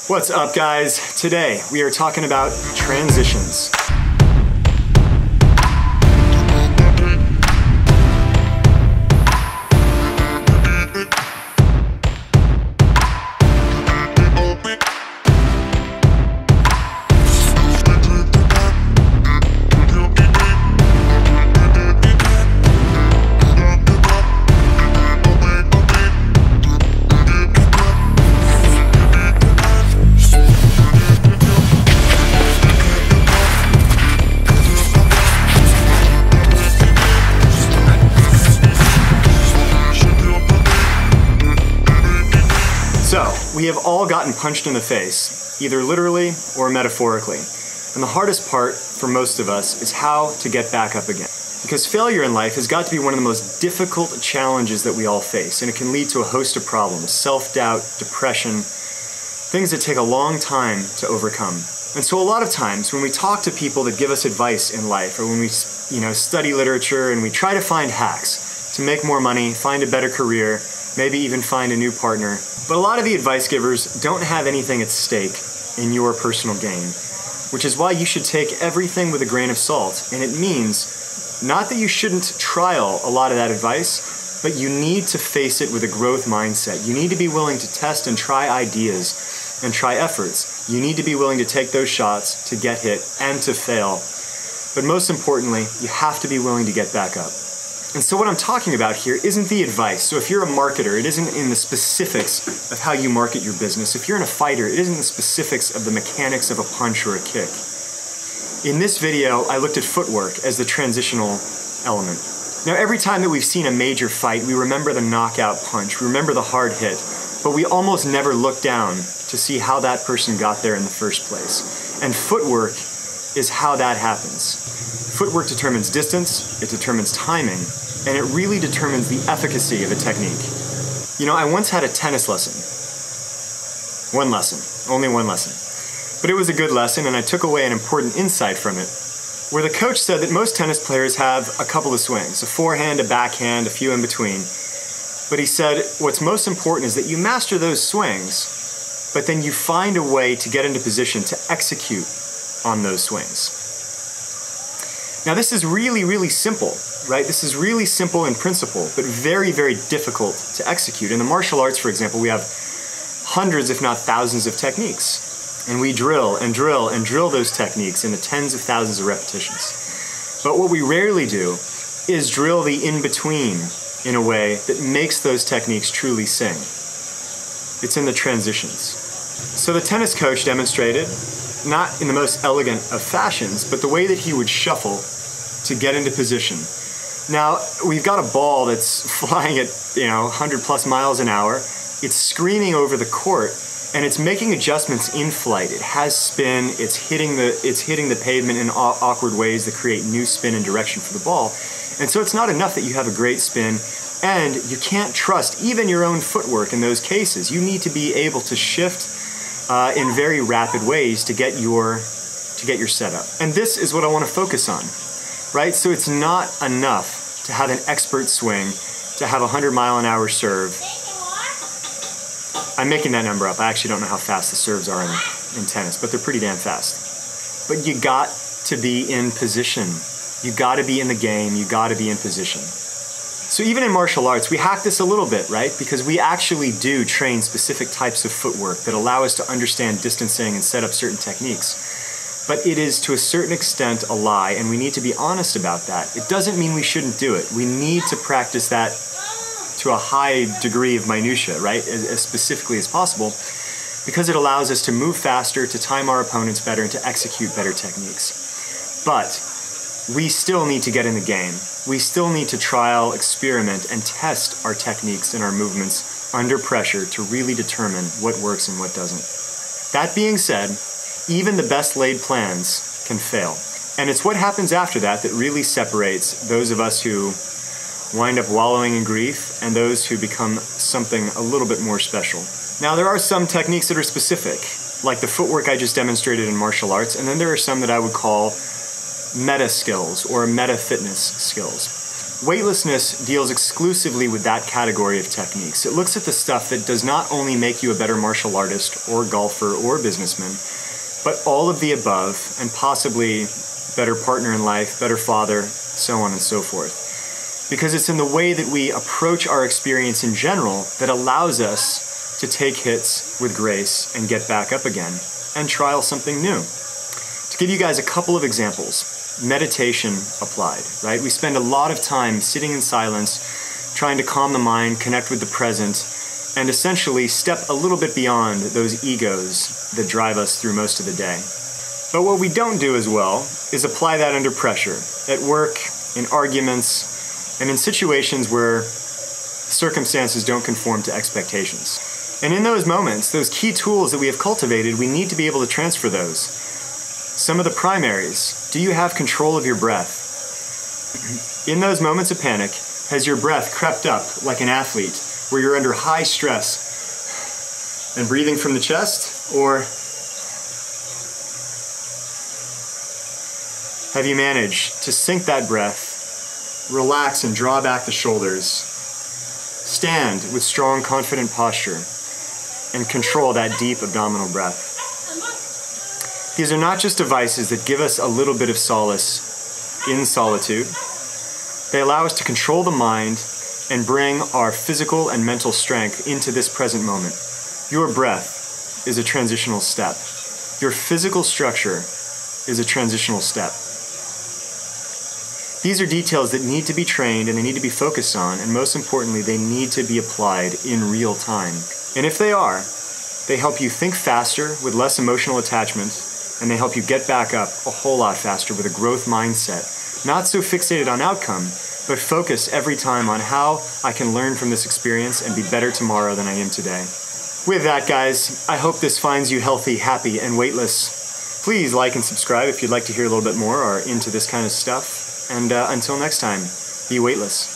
What's up, guys? Today we are talking about transitions. So, we have all gotten punched in the face, either literally or metaphorically. And the hardest part for most of us is how to get back up again. Because failure in life has got to be one of the most difficult challenges that we all face, and it can lead to a host of problems: self-doubt, depression, things that take a long time to overcome. And so a lot of times when we talk to people that give us advice in life, or when we study literature and we try to find hacks to make more money, find a better career, maybe even find a new partner, but a lot of the advice givers don't have anything at stake in your personal gain, which is why you should take everything with a grain of salt. And it means not that you shouldn't trial a lot of that advice, but you need to face it with a growth mindset. You need to be willing to test and try ideas and try efforts. You need to be willing to take those shots, to get hit and to fail. But most importantly, you have to be willing to get back up. And so what I'm talking about here isn't the advice. So if you're a marketer, it isn't in the specifics of how you market your business. If you're a fighter, it isn't the specifics of the mechanics of a punch or a kick. In this video, I looked at footwork as the transitional element. Now, every time that we've seen a major fight, we remember the knockout punch, we remember the hard hit, but we almost never look down to see how that person got there in the first place. And footwork is how that happens. Footwork determines distance, it determines timing, and it really determines the efficacy of a technique. You know, I once had a tennis lesson. One lesson, only one lesson. But it was a good lesson, and I took away an important insight from it, where the coach said that most tennis players have a couple of swings, a forehand, a backhand, a few in between. But he said, what's most important is that you master those swings, but then you find a way to get into position to execute on those swings. Now, this is really, really simple, right? This is really simple in principle, but very, very difficult to execute. In the martial arts, for example, we have hundreds, if not thousands, of techniques. And we drill and drill and drill those techniques into tens of thousands of repetitions. But what we rarely do is drill the in-between in a way that makes those techniques truly sing. It's in the transitions. So the tennis coach demonstrated, not in the most elegant of fashions, but the way that he would shuffle to get into position. Now, we've got a ball that's flying at 100 plus miles an hour. It's screaming over the court, and it's making adjustments in flight. It has spin, it's hitting the pavement in awkward ways that create new spin and direction for the ball. And so it's not enough that you have a great spin, and you can't trust even your own footwork in those cases. You need to be able to shift in very rapid ways to get your setup. And this is what I want to focus on, right? So it's not enough to have an expert swing, to have a 100-mile-an-hour serve. I'm making that number up. I actually don't know how fast the serves are in tennis, but they're pretty damn fast. But you got to be in position. You got to be in the game. You got to be in position. So even in martial arts, we hack this a little bit, right? Because we actually do train specific types of footwork that allow us to understand distancing and set up certain techniques. But it is to a certain extent a lie, and we need to be honest about that. It doesn't mean we shouldn't do it. We need to practice that to a high degree of minutia, right? As specifically as possible, because it allows us to move faster, to time our opponents better, and to execute better techniques. But we still need to get in the game. We still need to trial, experiment, and test our techniques and our movements under pressure to really determine what works and what doesn't. That being said, even the best laid plans can fail. And it's what happens after that that really separates those of us who wind up wallowing in grief and those who become something a little bit more special. Now, there are some techniques that are specific, like the footwork I just demonstrated in martial arts, and then there are some that I would call meta skills or meta fitness skills. Weightlessness deals exclusively with that category of techniques. It looks at the stuff that does not only make you a better martial artist or golfer or businessman, but all of the above, and possibly better partner in life, better father, so on and so forth. Because it's in the way that we approach our experience in general that allows us to take hits with grace and get back up again and trial something new. To give you guys a couple of examples, meditation applied, right? We spend a lot of time sitting in silence, trying to calm the mind, connect with the present, and essentially step a little bit beyond those egos that drive us through most of the day. But what we don't do as well is apply that under pressure, at work, in arguments, and in situations where circumstances don't conform to expectations. And in those moments, those key tools that we have cultivated, we need to be able to transfer those. Some of the primaries: do you have control of your breath? In those moments of panic, has your breath crept up like an athlete, where you're under high stress and breathing from the chest? Or have you managed to sink that breath, relax and draw back the shoulders, stand with strong, confident posture, and control that deep abdominal breath? These are not just devices that give us a little bit of solace in solitude. They allow us to control the mind and bring our physical and mental strength into this present moment. Your breath is a transitional step. Your physical structure is a transitional step. These are details that need to be trained and they need to be focused on, and most importantly, they need to be applied in real time. And if they are, they help you think faster with less emotional attachment, and they help you get back up a whole lot faster with a growth mindset. Not so fixated on outcome, but focus every time on how I can learn from this experience and be better tomorrow than I am today. With that, guys, I hope this finds you healthy, happy, and weightless. Please like and subscribe if you'd like to hear a little bit more or into this kind of stuff. And until next time, be weightless.